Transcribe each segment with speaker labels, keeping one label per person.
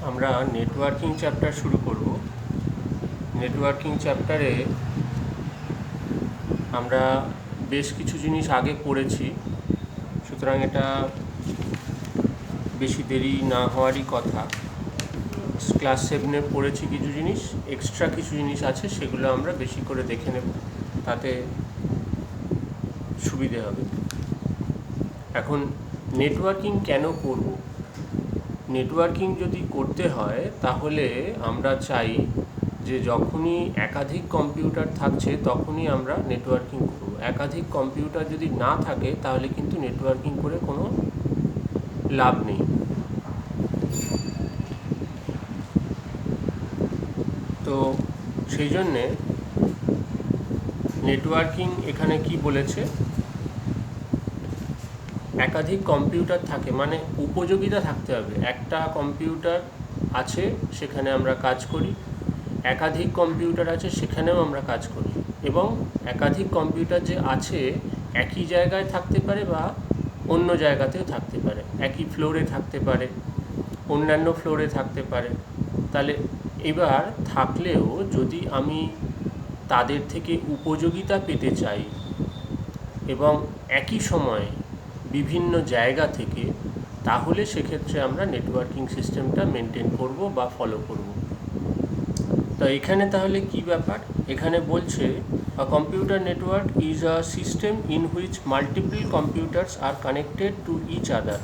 Speaker 1: আমরা networking chapter শুরু করব। নেটওয়ার্কিং চ্যাপ্টারে আমরা বেশ কিছু জিনিস আগে পড়েছি, সুতরাং এটা বেশি দেরি না হওয়ারই কথা। ক্লাস 7-এ পড়েছি কিছু জিনিস, এক্সট্রা কিছু জিনিস আছে, সেগুলো আমরা বেশি করে দেখে নেব, তাতে সুবিধে হবে। এখন নেটওয়ার্কিং কেন করব? নেটওয়ার্কিং যদি করতে হয় তাহলে আমরা চাই যে যখনই একাধিক কম্পিউটার থাকছে তখনই আমরা নেটওয়ার্কিং করব। একাধিক কম্পিউটার যদি না থাকে তাহলে কিন্তু নেটওয়ার্কিং করে কোনো লাভ নেই। তো সেই জন্যে নেটওয়ার্কিং এখানে কি বলেছে, একাধিক কম্পিউটার থাকে মানে উপযোগিতা থাকতে হবে। একটা কম্পিউটার আছে সেখানে আমরা কাজ করি, একাধিক কম্পিউটার আছে সেখানেও আমরা কাজ করি, এবং একাধিক কম্পিউটার যে আছে একই জায়গায় থাকতে পারে বা অন্য জায়গাতেও থাকতে পারে, একই ফ্লোরে থাকতে পারে, অন্যান্য ফ্লোরে থাকতে পারে। তাহলে এবার থাকলেও যদি আমি তাদের থেকে উপযোগিতা পেতে চাই এবং একই সময়ে বিভিন্ন জায়গা থেকে, তাহলে সেক্ষেত্রে আমরা নেটওয়ার্কিং সিস্টেমটা মেনটেন করব বা ফলো করব। তো এখানে তাহলে কি ব্যাপার? এখানে বলছে a computer network is a system in which multiple computers are connected to each other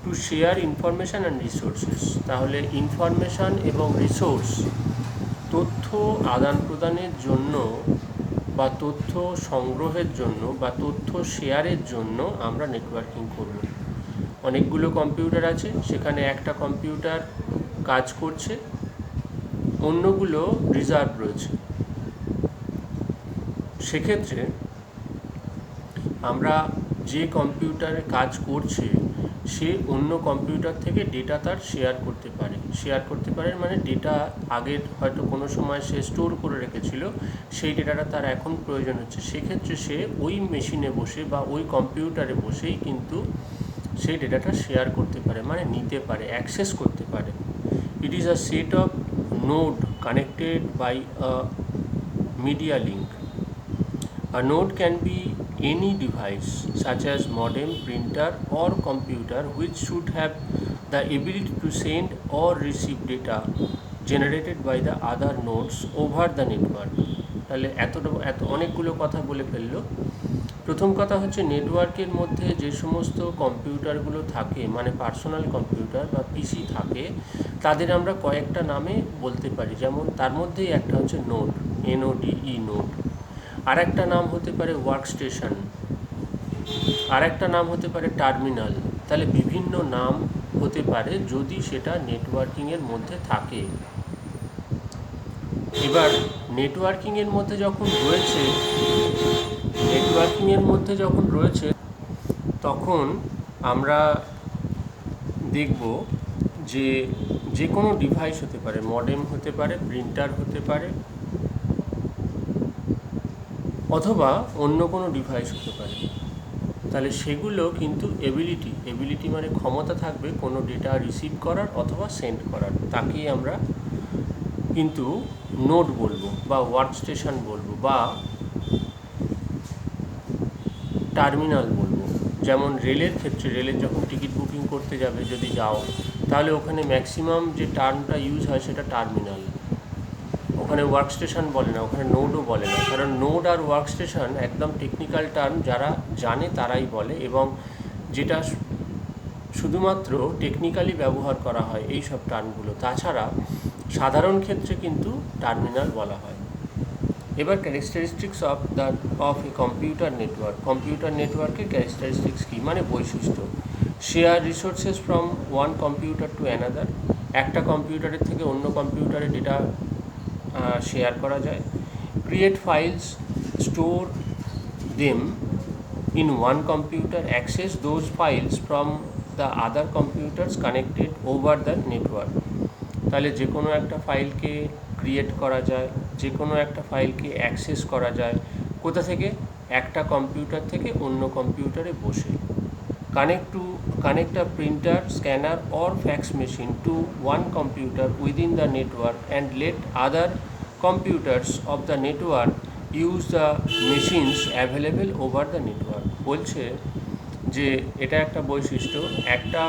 Speaker 1: to share information and resources। তাহলে ইনফরমেশান এবং রিসোর্স, তথ্য আদান প্রদানের জন্য বা তথ্য সংগ্রহের জন্য বা তথ্য শেয়ারের জন্য আমরা নেটওয়ার্কিং করব। অনেকগুলো কম্পিউটার আছে, সেখানে একটা কম্পিউটার কাজ করছে, অন্যগুলো রিজার্ভ রয়েছে। সেক্ষেত্রে আমরা যে কম্পিউটারে কাজ করছে সে অন্য কম্পিউটার থেকে ডেটা তার শেয়ার করতে পারে মানে ডেটা আগের হয়তো কোনো সময় সে স্টোর করে রেখেছিল, সেই ডেটাটা তার এখন প্রয়োজন হচ্ছে, সেক্ষেত্রে সে ওই মেশিনে বসে বা ওই কম্পিউটারে বসেই কিন্তু সেই ডেটাটা শেয়ার করতে পারে, মানে নিতে পারে, অ্যাক্সেস করতে পারে। It is a set of node connected by a media link. A node can be any device such as modem, printer or computer which should have the ability to send or receive data generated by the other nodes over the network। তাহলে এত অনেকগুলো কথা বলে ফেললো। প্রথম কথা হচ্ছে, নেটওয়ার্কের মধ্যে যে সমস্ত কম্পিউটারগুলো থাকে মানে পার্সোনাল কম্পিউটার বা পিসি থাকে, তাদের আমরা কয়েকটা নামে বলতে পারি। যেমন তার মধ্যেই একটা হচ্ছে নোড, NODE নোড, আর একটা নাম হতে পারে ওয়ার্ক স্টেশন, আর একটা নাম হতে পারে টার্মিনাল। তাহলে বিভিন্ন নাম হতে পারে যদি সেটা নেটওয়ার্কিংয়ের মধ্যে থাকে। এবার নেটওয়ার্কিংয়ের মধ্যে যখন রয়েছে তখন আমরা দেখব যে কোনো ডিভাইস হতে পারে, মডেম হতে পারে, প্রিন্টার হতে পারে, অথবা অন্য কোনো ডিভাইস হতে পারে। তাহলে সেগুলো কিন্তু এবিলিটি মানে ক্ষমতা থাকবে কোনো ডেটা রিসিভ করার অথবা সেন্ড করার, তাকেই আমরা কিন্তু নোড বলবো বা ওয়ার্ক স্টেশন বলবো বা টার্মিনাল বলবো। যেমন রেলের ক্ষেত্রে, রেলের যখন টিকিট বুকিং করতে যাবে যদি যাও, তাহলে ওখানে ম্যাক্সিমাম যে টার্মটা ইউজ হয় সেটা টার্মিনাল। ওখানে ওয়ার্ক স্টেশন বলে না, ওখানে নোডও বলে না, কারণ নোড আর ওয়ার্ক স্টেশন একদম টেকনিক্যাল টার্ম, যারা জানে তারাই বলে, এবং যেটা শুধুমাত্র টেকনিক্যালি ব্যবহার করা হয় এই সব টার্মগুলো। তাছাড়া সাধারণ ক্ষেত্রে কিন্তু টার্মিনাল বলা হয়। এবার characteristics of a computer network. Computer নেটওয়ার্কের ক্যারেক্টারিস্টিক্স কী, মানে বৈশিষ্ট্য। Share resources from one computer to another, একটা কম্পিউটারের থেকে অন্য কম্পিউটারে ডেটা শেয়ার করা যায়। Create files, store them in one computer, access those files from the other computers connected over the network. তাহলে যে কোনো একটা ফাইলকে ক্রিয়েট করা যায়, যে কোনো একটা ফাইলকে অ্যাক্সেস করা যায় কোথা থেকে? একটা কম্পিউটার থেকে অন্য কম্পিউটারে বসে। connect a printer, scanner or fax machine to one computer within the network and let other computers of the network use the machines available over the network। বলছে যে এটা একটা বৈশিষ্ট্য, একটা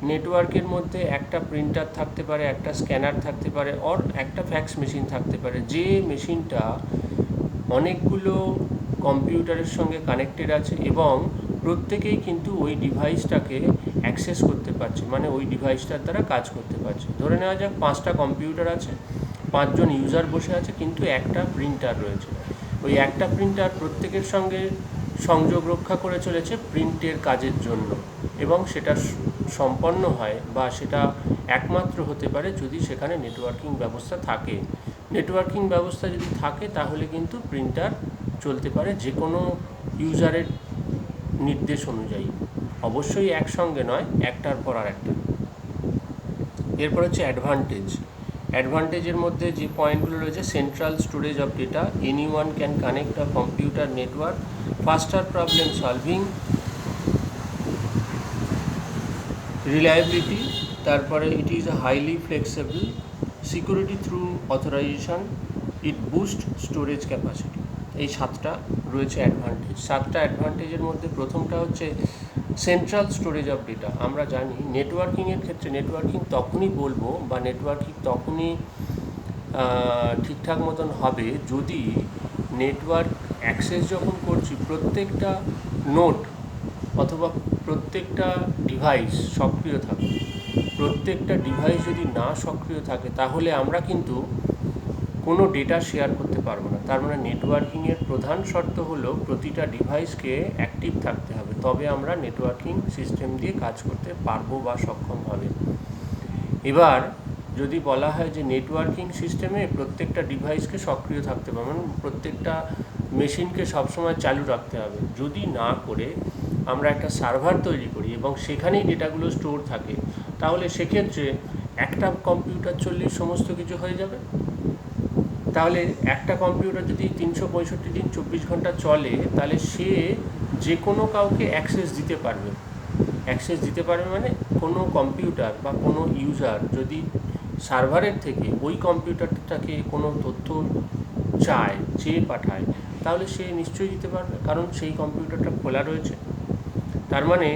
Speaker 1: নেটওয়ার্কের মধ্যে একটা প্রিন্টার থাকতে পারে, একটা স্ক্যানার থাকতে পারে, অর একটা ফ্যাক্স মেশিন থাকতে পারে, যে মেশিনটা অনেকগুলো কম্পিউটারের সঙ্গে কানেক্টেড আছে এবং প্রত্যেকেই কিন্তু ওই ডিভাইসটাকে অ্যাক্সেস করতে পারছে, মানে ওই ডিভাইসটার দ্বারা কাজ করতে পারছে। ধরে নেওয়া যাক 5টা কম্পিউটার আছে, 5জন ইউজার বসে আছে, কিন্তু একটা প্রিন্টার রয়েছে। ওই একটা প্রিন্টার প্রত্যেকের সঙ্গে সংযোগ রক্ষা করে চলেছে প্রিন্টের কাজের জন্য, এবং সেটা সম্পন্ন হয় বা সেটা একমাত্র হতে পারে যদি সেখানে নেটওয়ার্কিং ব্যবস্থা থাকে। নেটওয়ার্কিং ব্যবস্থা যদি থাকে তাহলে কিন্তু প্রিন্টার চলতে পারে যে কোনো ইউজারের নির্দেশ অনুযায়ী, অবশ্যই একসঙ্গে নয়, একটার পর আর একটা। এরপর হচ্ছে অ্যাডভান্টেজের মধ্যে যে পয়েন্টগুলো রয়েছে, central storage of data, anyone can connect a computer network, faster problem solving, reliability, তারপরে it is highly flexible, security through authorisation, it boost storage capacity. এই 7টা রয়েছে অ্যাডভান্টেজ। 7টা অ্যাডভান্টেজের মধ্যে প্রথমটা হচ্ছে সেন্ট্রাল স্টোরেজ অফ ডেটা। আমরা জানি নেটওয়ার্কিংয়ের ক্ষেত্রে নেটওয়ার্কিং তখনই বলবো বা নেটওয়ার্কিং তখনই ঠিকঠাক মতন হবে যদি নেটওয়ার্ক অ্যাক্সেস যখন করছি প্রত্যেকটা নোড অথবা প্রত্যেকটা ডিভাইস সক্রিয় থাকে। প্রত্যেকটা ডিভাইস যদি না সক্রিয় থাকে তাহলে আমরা কিন্তু কোনো ডেটা শেয়ার করতে পারবো না। তার মানে নেটওয়ার্কিংয়ের প্রধান শর্ত হলো প্রতিটা ডিভাইসকে অ্যাক্টিভ থাকতে হবে, তবে আমরা নেটওয়ার্কিং সিস্টেম দিয়ে কাজ করতে পারবো বা সক্ষম হবে। এবার যদি বলা হয় যে নেটওয়ার্কিং সিস্টেমে প্রত্যেকটা ডিভাইসকে সক্রিয় থাকতে হবে, মানে প্রত্যেকটা মেশিনকে সবসময় চালু রাখতে হবে। যদি না করে আমরা একটা সার্ভার তৈরি করি এবং সেখানেই ডেটাগুলো স্টোর থাকে, তাহলে সেক্ষেত্রে একটা কম্পিউটার চললেই সমস্ত কিছু হয়ে যাবে। তাহলে একটা কম্পিউটার যদি 365 দিন 24 ঘন্টা চলে, তাহলে সে যে কোনো কাউকে অ্যাক্সেস দিতে পারবে। অ্যাক্সেস দিতে পারবে মানে কোনো কম্পিউটার বা কোনো ইউজার যদি সার্ভারের থেকে ওই কম্পিউটারটাকে কোনো তথ্য চায়, চেয়ে পাঠায়, তাহলে সে নিশ্চয়ই দিতে পারবে, কারণ সেই কম্পিউটারটা খোলা রয়েছে। তার মানে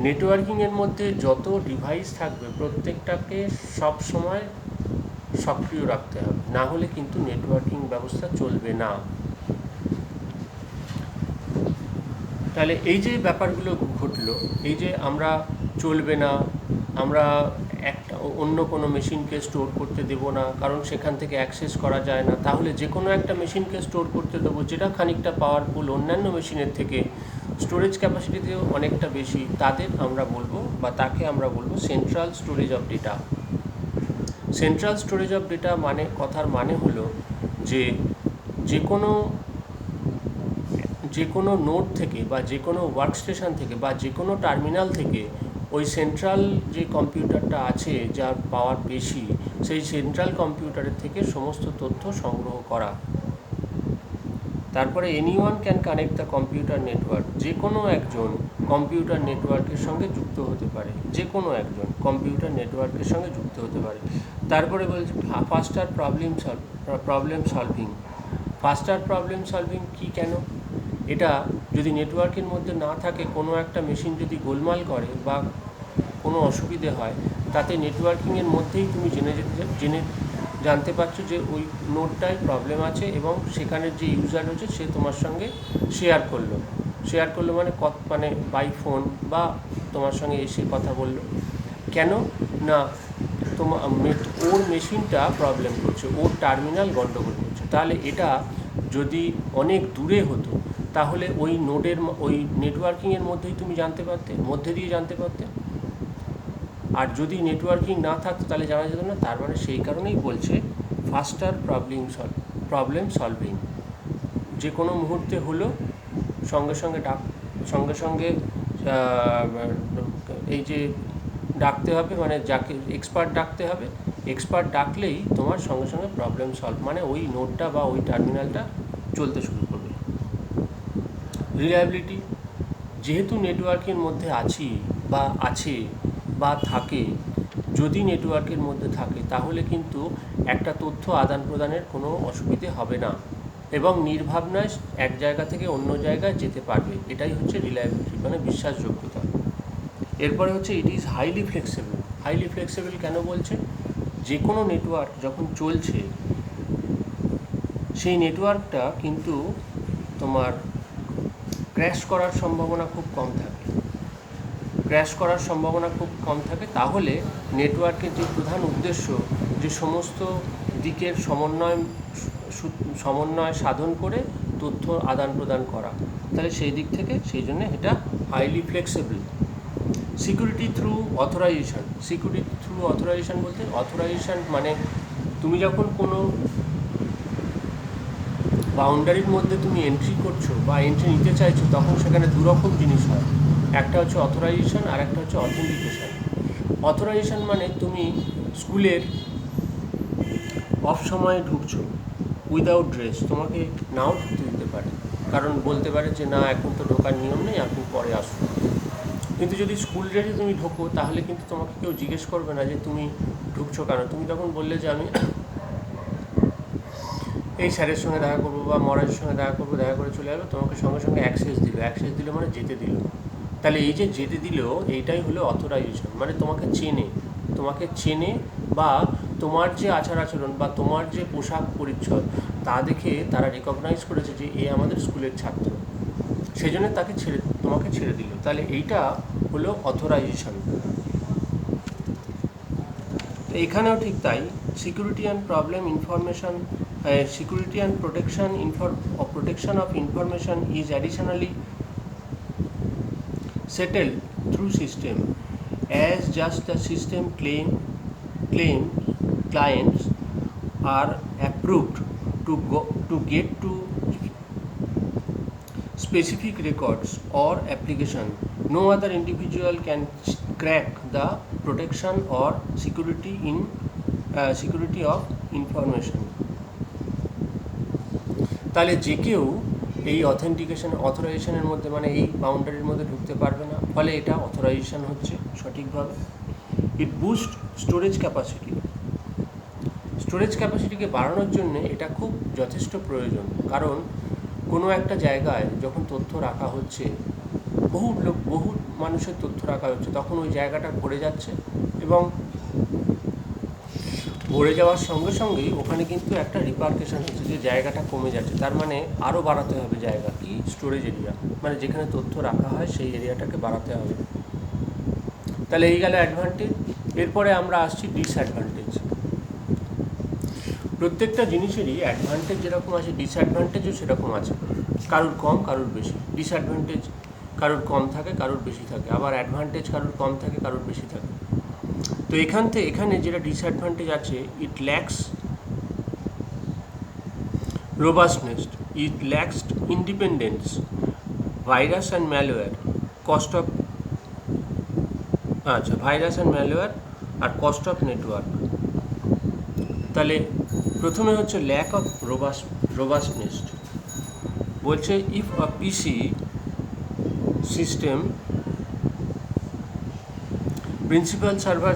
Speaker 1: নেটওয়ার্কিংয়ের মধ্যে যত ডিভাইস থাকবে প্রত্যেকটাকে সব সময় সক্রিয় রাখতে হবে, না হলে কিন্তু নেটওয়ার্কিং ব্যবস্থা চলবে না। তাহলে এই যে ব্যাপারগুলো ঘটলো, এই যে আমরা চলবে না, আমরা একটা অন্য কোনো মেশিনকে স্টোর করতে দেব না কারণ সেখান থেকে অ্যাক্সেস করা যায় না, তাহলে যে কোনো একটা মেশিনকে স্টোর করতে দেবো যেটা খানিকটা পাওয়ারফুল অন্যান্য মেশিনের থেকে, স্টোরেজ ক্যাপাসিটিতেও অনেকটা বেশি, তাদের আমরা বলবো বা তাকে আমরা বলবো central storage of data. Central storage of data মানে কথার মানে হলো যে যে কোনো নোড থেকে বা যে কোনো ওয়ার্কস্টেশন থেকে বা যে কোনো টার্মিনাল থেকে ওই সেন্ট্রাল যে কম্পিউটারটা আছে যার পাওয়ার বেশি, সেই সেন্ট্রাল কম্পিউটারের থেকে সমস্ত তথ্য সংগ্রহ করা। তারপরে anyone can connect the computer network, যে কোনো একজন কম্পিউটার নেটওয়ার্কের সঙ্গে যুক্ত হতে পারে, যে কোনো একজন কম্পিউটার নেটওয়ার্কের সঙ্গে যুক্ত হতে পারে। তারপরে বলছে faster problem solving. Faster problem solving কী, কেন? এটা যদি নেটওয়ার্কের মধ্যে না থাকে, কোনো একটা মেশিন যদি গোলমাল করে বা কোনো অসুবিধে হয়, তাতে নেটওয়ার্কিংয়ের মধ্যেই তুমি জানতে পারছো যে ওই নোডটায় প্রবলেম আছে এবং সেখানের যে ইউজার রয়েছে সে তোমার সঙ্গে শেয়ার করলো মানে বাই ফোন বা তোমার সঙ্গে এসে কথা বললো। কেন না ওর মেশিনটা প্রবলেম করছে, ওর টার্মিনাল গণ্ডগোল করছে। তাহলে এটা যদি অনেক দূরে হতো তাহলে ওই ওই নেটওয়ার্কিংয়ের মধ্যেই তুমি মধ্যে দিয়ে জানতে পারতে। আর যদি নেটওয়ার্কিং না থাকতো তাহলে জানা যেত না। তার মানে সেই কারণেই বলছে ফাস্টার প্রবলেম সলভিং। যে কোনো মুহূর্তে হলো সঙ্গে সঙ্গে এই যে ডাকতে হবে, মানে যাকে এক্সপার্ট ডাকতে হবে, এক্সপার্ট ডাকলেই তোমার সঙ্গে সঙ্গে প্রবলেম সলভ, মানে ওই নোডটা বা ওই টার্মিনালটা চলতে শুরু করবে। রিলায়েবিলিটি, যেহেতু নেটওয়ার্কের মধ্যে আছি বা আছে বা থাকে, যদি নেটওয়ার্কের মধ্যে থাকে তাহলে কিন্তু একটা তথ্য আদান প্রদানের কোনো অসুবিধে হবে না এবং নির্ভাবনায় এক জায়গা থেকে অন্য জায়গায় যেতে পারবে। এটাই হচ্ছে রিলায়েবিলিটি, মানে বিশ্বাসযোগ্যতা। এরপরে হচ্ছে ইট is highly flexible. Highly flexible কেন বলছে? যে কোনো নেটওয়ার্ক যখন চলছে সেই নেটওয়ার্কটা কিন্তু তোমার ক্র্যাশ করার সম্ভাবনা খুব কম থাকে। তাহলে নেটওয়ার্কের যে প্রধান উদ্দেশ্য, যে সমস্ত দিকের সমন্বয় সাধন করে তথ্য আদান প্রদান করা, তাহলে সেই দিক থেকে সেই জন্য এটা highly flexible. Security through authorisation বলতে অথরাইজেশন মানে তুমি যখন কোনো বাউন্ডারির মধ্যে তুমি এন্ট্রি করছো বা এন্ট্রি নিতে চাইছো, তখন সেখানে দুরকম জিনিস হয়। একটা হচ্ছে অথরাইজেশন আর একটা হচ্ছে অথেন্টিকেশন। অথরাইজেশন মানে তুমি স্কুলের অফ সময়ে ঢুকছো উইদাউট ড্রেস, তোমাকে নাও ঢুকতে দিতে পারে, কারণ বলতে পারে যে না এখন তো ঢোকার নিয়ম নেই, আপনি পরে আসুন। কিন্তু যদি স্কুল ড্রেসে তুমি ঢোকো তাহলে কিন্তু তোমাকে কেউ জিজ্ঞেস করবে না যে তুমি ঢুকছো কেন। তুমি তখন বললে যে আমি এই স্যারের সঙ্গে দেখা করবো বা মহারাজের সঙ্গে দেখা করবো, দেখা করে চলে যাবে, তোমাকে সঙ্গে সঙ্গে অ্যাক্সেস দিল মানে যেতে দিল। তাহলে এই যে যেতে দিল, এইটাই হলো অথরাইজেশন, মানে তোমাকে চেনে বা তোমার যে আচার আচরণ বা তোমার যে পোশাক পরিচ্ছদ তা দেখে তারা রেকগনাইজ করেছে যে এ আমাদের স্কুলের ছাত্র, সেই জন্য তোমাকে ছেড়ে দিল। তাহলে এইটা হলো অথরাইজেশন। এখানেও ঠিক তাই। Security and protection of information is additionally settled through system, as just the system claim clients are approved to get to specific records or application. No other individual can crack the protection or security of information. তাহলে যে কেউ এই অথরাইজেশনের মধ্যে মানে এই বাউন্ডারির মধ্যে ঢুকতে পারবে না, ফলে এটা অথরাইজেশন হচ্ছে সঠিকভাবে। ইট বুস্ট স্টোরেজ ক্যাপাসিটিকে বাড়ানোর জন্য এটা খুব যথেষ্ট প্রয়োজন, কারণ কোনো একটা জায়গায় যখন তথ্য রাখা হচ্ছে, বহু মানুষের তথ্য রাখা হচ্ছে, তখন ওই জায়গাটা ভরে যাচ্ছে এবং ভরে যাওয়ার সঙ্গে সঙ্গেই ওখানে কিন্তু একটা রিপার্কেশন হচ্ছে যে জায়গাটা কমে যাচ্ছে। তার মানে আরও বাড়াতে হবে জায়গা, কি স্টোরেজ এরিয়া, মানে যেখানে তথ্য রাখা হয় সেই এরিয়াটাকে বাড়াতে হবে। তাহলে এই গেল অ্যাডভান্টেজ। এরপরে আমরা আসছি ডিসঅ্যাডভান্টেজ। প্রত্যেকটা জিনিসেরই অ্যাডভান্টেজ যেরকম আছে, ডিসঅ্যাডভান্টেজও সেরকম আছে, কারোর কম কারোর বেশি। ডিসঅ্যাডভান্টেজ কারোর কম থাকে কারোর বেশি থাকে, আবার অ্যাডভান্টেজ কারোর কম থাকে কারোর বেশি থাকে। তো এখানে যেটা ডিসঅ্যাডভান্টেজ আছে, it lacks robustness, it lacks independence, virus and malware আর কস্ট অফ নেটওয়ার্ক। তাহলে প্রথমে হচ্ছে ল্যাক অফ রোবাস্টনেস। বলছে if a PC system principal server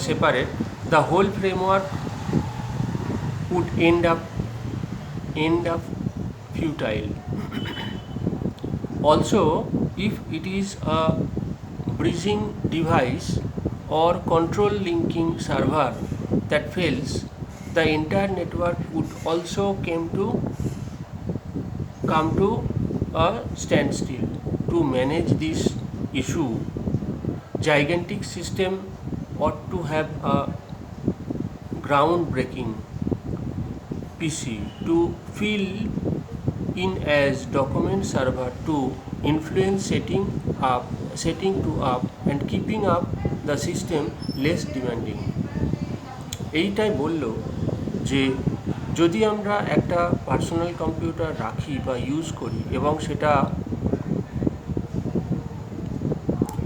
Speaker 1: separate, the whole framework would end up futile. Also, if it is a bridging device or control linking server that fails, the entire network would also come to a standstill. To manage this issue, gigantic system ought to have a groundbreaking PC to fill in as document server to influence setting to up and keeping up the system less demanding. এইটাই বললো যে যদি আমরা একটা personal computer রাখি বা use করি এবং সেটা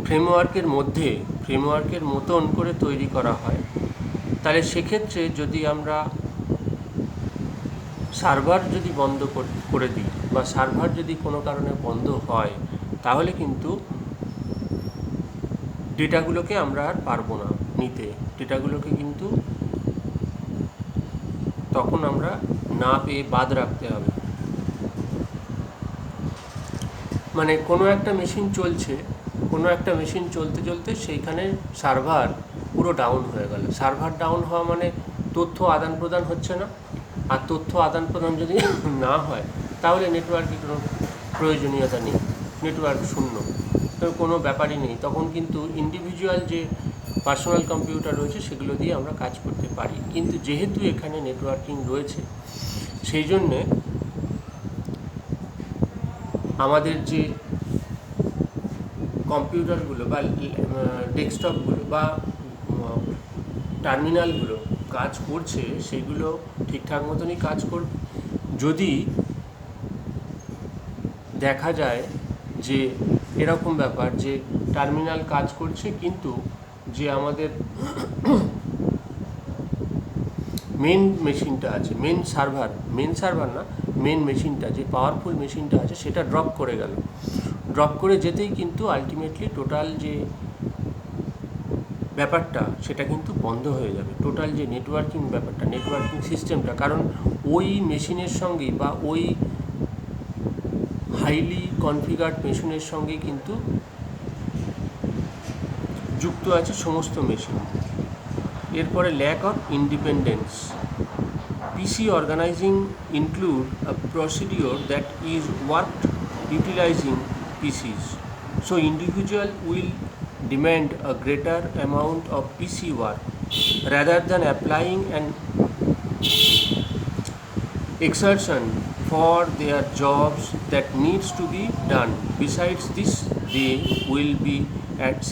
Speaker 1: ফ্রেমওয়ার্কের মতন করে তৈরি করা হয়, তাহলে সেক্ষেত্রে যদি আমরা সার্ভার যদি বন্ধ করে দিই বা সার্ভার যদি কোনো কারণে বন্ধ হয়, তাহলে কিন্তু ডেটাগুলোকে আমরা আর পারবো না নিতে। ডেটাগুলোকে কিন্তু তখন আমরা না পেয়ে বাদ রাখতে হবে। মানে কোনো একটা মেশিন চলতে চলতে সেইখানে সার্ভার পুরো ডাউন হয়ে গেল। সার্ভার ডাউন হওয়া মানে তথ্য আদান প্রদান হচ্ছে না, আর তথ্য আদান প্রদান যদি না হয় তাহলে নেটওয়ার্কের কোনো প্রয়োজনীয়তা নেই, নেটওয়ার্ক শূন্য, তো কোনো ব্যাপারই নেই। তখন কিন্তু ইন্ডিভিজুয়াল যে পার্সোনাল কম্পিউটার রয়েছে সেগুলো দিয়ে আমরা কাজ করতে পারি। কিন্তু যেহেতু এখানে নেটওয়ার্কিং রয়েছে, সেই জন্যে আমাদের যে কম্পিউটারগুলো বা ডেস্কটপগুলো বা টার্মিনালগুলো কাজ করছে সেগুলো ঠিকঠাক মতনই কাজ করবে। যদি দেখা যায় যে এরকম ব্যাপার যে টার্মিনাল কাজ করছে কিন্তু যে আমাদের মেন মেশিনটা আছে, মেন সার্ভার না, মেন মেশিনটা, যে পাওয়ারফুল মেশিনটা আছে সেটা ড্রপ করে গেল। ড্রপ করে যেতেই কিন্তু আলটিমেটলি টোটাল যে ব্যাপারটা সেটা কিন্তু বন্ধ হয়ে যাবে, টোটাল যে নেটওয়ার্কিং ব্যাপারটা, নেটওয়ার্কিং সিস্টেমটা। কারণ ওই মেশিনের সঙ্গেই বা ওই হাইলি কনফিগার্ড মেশিনের সঙ্গেই কিন্তু যুক্ত আছে সমস্ত মেশিন। এরপরে lack of independence. PC organizing include a procedure that is worked utilizing PCs. So individual will demand a greater amount of PC work rather than applying an exertion for their jobs that needs to be done. Besides this, they will be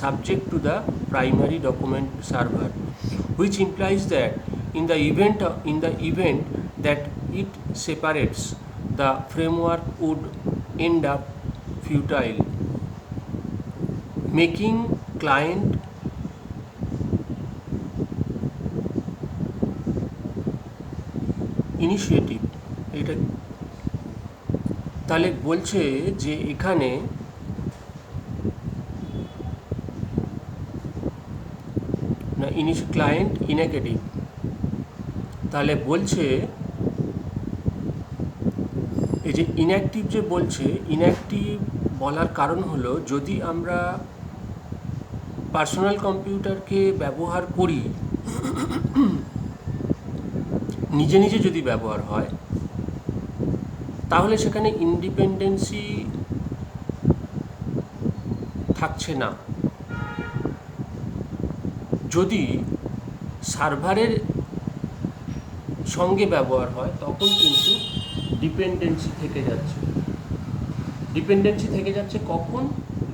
Speaker 1: subject to the primary document server, which implies that in the event that it separates, the framework would end up futile, making client initiative। এটা তাহলে বলছে যে এখানে না client inactive. তাহলে বলছে এই যে ইনঅ্যাক্টিভ, যে বলছে ইনঅ্যাক্টিভ বলার কারণ হলো যদি আমরা পার্সোনাল কম্পিউটারকে ব্যবহার করি, নিজে নিজে যদি ব্যবহার হয় তাহলে সেখানে ইন্ডিপেন্ডেন্সি থাকছে না। যদি সার্ভারের সঙ্গে ব্যবহার হয় তখন কিন্তু ডিপেন্ডেন্সি থেকে যাচ্ছে। কখন?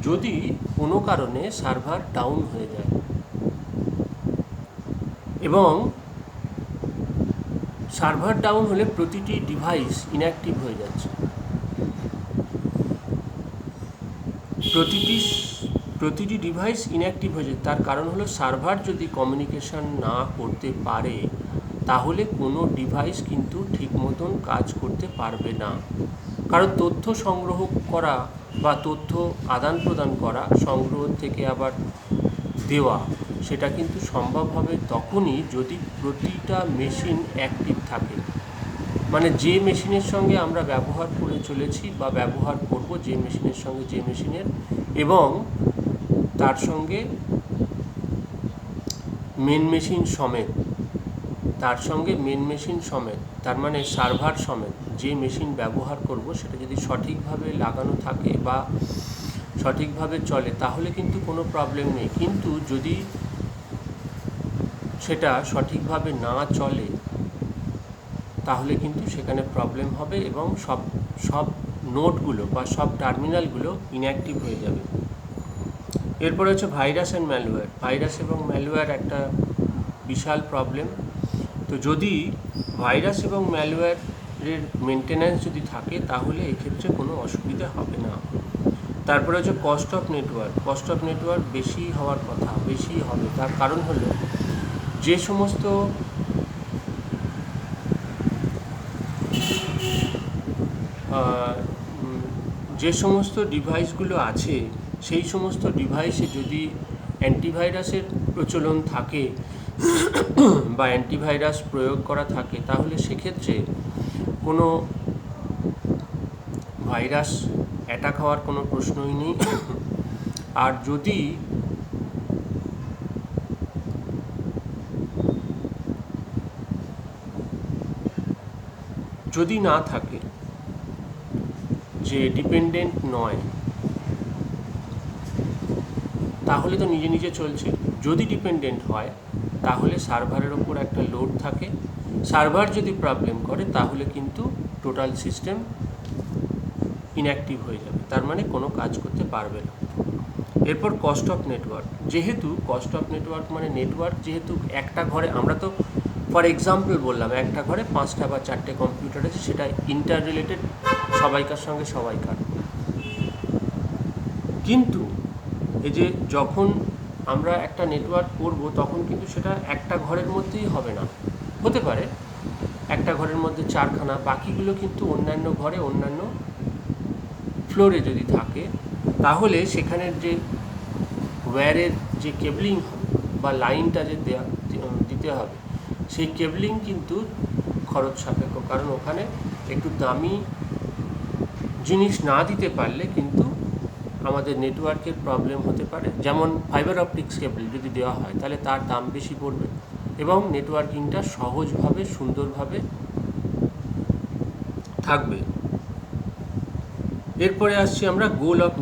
Speaker 1: যদি কোনো কারণে সার্ভার ডাউন হয়ে যায় এবং সার্ভার ডাউন হলে প্রতিটি ডিভাইস ইনঅ্যাক্টিভ হয়ে যাচ্ছে। প্রতিটি ডিভাইস ইনঅ্যাক্টিভ হয়ে যায়। তার কারণ হলো সার্ভার যদি কমিউনিকেশন না করতে পারে তাহলে কোনো ডিভাইস কিন্তু ঠিক মতন কাজ করতে পারবে না। কারণ তথ্য সংগ্রহ করা বা তথ্য আদান প্রদান করা, সংগ্রহ থেকে আবার দেওয়া, সেটা কিন্তু সম্ভব হবে তখনই যদি প্রতিটা মেশিন অ্যাক্টিভ থাকে। মানে যে মেশিনের সঙ্গে আমরা ব্যবহার করে চলেছি বা ব্যবহার করব, যে মেশিনের সঙ্গে যে মেশিনের, এবং তার সঙ্গে মেন মেশিন সমেত, তার মানে সার্ভার সমেত যে মেশিন ব্যবহার করব সেটা যদি সঠিকভাবে লাগানো থাকে বা সঠিকভাবে চলে তাহলে কিন্তু কোনো প্রবলেম নেই। কিন্তু যদি সেটা সঠিকভাবে না চলে তাহলে কিন্তু সেখানে প্রবলেম হবে এবং সব নোডগুলো বা সব টার্মিনালগুলো ইনঅ্যাক্টিভ হয়ে যাবে। এরপরে হচ্ছে ভাইরাস অ্যান্ড ম্যালওয়্যার। ভাইরাস এবং ম্যালওয়্যার একটা বিশাল প্রবলেম। তো যদি ভাইরাস এবং ম্যালওয়্যারের মেনটেন্যান্স যদি থাকে তাহলে এক্ষেত্রে কোনো অসুবিধা হবে না। তারপরে হচ্ছে কস্ট অফ নেটওয়ার্ক বেশি হওয়ার কথা, বেশি হবে। তার কারণ হলো যে সমস্ত যে সমস্ত ডিভাইসগুলো আছে সেই সমস্ত ডিভাইসে যদি অ্যান্টিভাইরাসের প্রচলন থাকে বা অ্যান্টিভাইরাস প্রয়োগ করা থাকে, তাহলে সেক্ষেত্রে কোনো ভাইরাস অ্যাটাক হওয়ার কোনো প্রশ্নই নেই। আর যদি না থাকে, যে ডিপেন্ডেন্ট নয়, তাহলে তো নিজে নিজে চলছে। যদি ডিপেন্ডেন্ট হয় তাহলে সার্ভারের ওপর একটা লোড থাকে, সার্ভার যদি প্রবলেম করে তাহলে কিন্তু টোটাল সিস্টেম ইনঅ্যাক্টিভ হয়ে যাবে, তার মানে কোনো কাজ করতে পারবে না। এরপর কস্ট অফ নেটওয়ার্ক। যেহেতু কস্ট অফ নেটওয়ার্ক মানে নেটওয়ার্ক যেহেতু একটা ঘরে, আমরা তো ফর এক্সাম্পল বললাম একটা ঘরে 5টা বা 4টে কম্পিউটার আছে, সেটা ইন্টার রিলেটেড, সবাইকার সঙ্গে সবাইকার। কিন্তু এই যে যখন আমরা একটা নেটওয়ার্ক করব তখন কিন্তু সেটা একটা ঘরের মধ্যেই হবে না, হতে পারে একটা ঘরের মধ্যে 4খানা, বাকিগুলো কিন্তু অন্যান্য ঘরে অন্যান্য ফ্লোরে যদি থাকে, তাহলে সেখানের যে ওয়্যারের যে কেবলিং বা লাইনটা যে দিতে হবে, সেই কেবলিং কিন্তু খরচ সাপেক্ষ, কারণ ওখানে একটু দামি জিনিস না দিতে পারলে কিন্তু আমাদের নেটওয়ার্কের প্রবলেম হতে পারে। যেমন ফাইবার অপটিক্স কেবল যদি দেওয়া হয় তাহলে তার দাম বেশি পড়বে এবং নেটওয়ার্কিংটা সহজভাবে সুন্দরভাবে থাকবে। এরপরে আসছি আমরা গোল অফ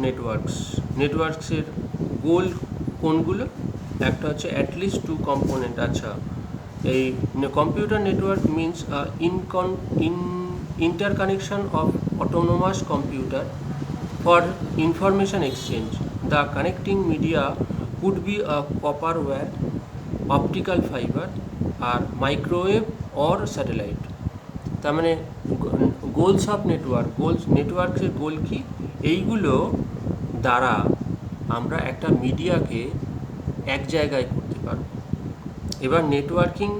Speaker 1: নেটওয়ার্কসের গোল কোনগুলো? একটা হচ্ছে অ্যাটলিস্ট 2 কম্পোনেন্ট। আচ্ছা, এই computer network means interconnection of autonomous computer for information exchange. The connecting media could be a copper wire, optical fiber, or microwave or satellite. তার মানে গোলস অফ নেটওয়ার্কের গোল কি? এইগুলো দ্বারা আমরা একটা মিডিয়াকে এক জায়গায় করতে পারব। এবার নেটওয়ার্কিং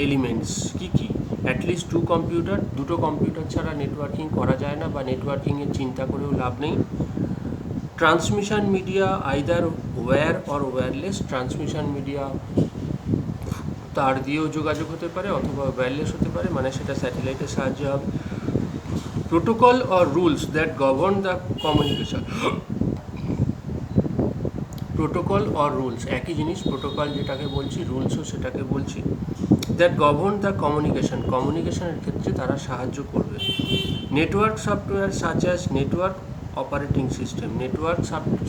Speaker 1: এলিমেন্টস কি কি? অ্যাটলিস্ট 2 কম্পিউটার, দুটো কম্পিউটার ছাড়া নেটওয়ার্কিং করা যায় না বা নেটওয়ার্কিংয়ের চিন্তা করেও লাভ নেই। Transmission media either wire or wireless. Transmission media তার দিয়েও যোগাযোগ হতে পারে অথবা ওয়্যারলেস হতে পারে, মানে সেটা স্যাটেলাইটের সাহায্যে হবে। Protocol or rules that govern the communication. Protocol or rules একই জিনিস, প্রোটোকল যেটাকে বলছি, রুলসও সেটাকে বলছি। দ্যাট গভর্ন দ্য কমিউনিকেশনের ক্ষেত্রে তারা সাহায্য করবে। Network software such as network operating system. Network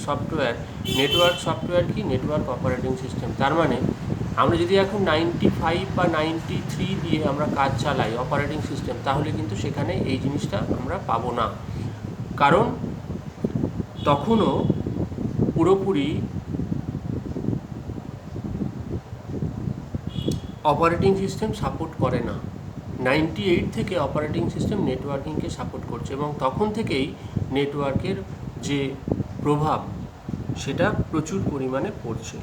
Speaker 1: software কি? Network operating system. তার মানে আমরা যদি এখন 95 বা 93 দিয়ে আমরা কাজ চালাই অপারেটিং সিস্টেম, তাহলে কিন্তু সেখানে এই জিনিসটা আমরা পাবো না, কারণ তখনও পুরোপুরি অপারেটিং সিস্টেম সাপোর্ট করে না। 98 থেকে অপারেটিং সিস্টেম নেটওয়ার্কিংকে সাপোর্ট করছে এবং তখন থেকেই নেটওয়ার্কের যে প্রভাব সেটা প্রচুর পরিমাণে পড়ছে।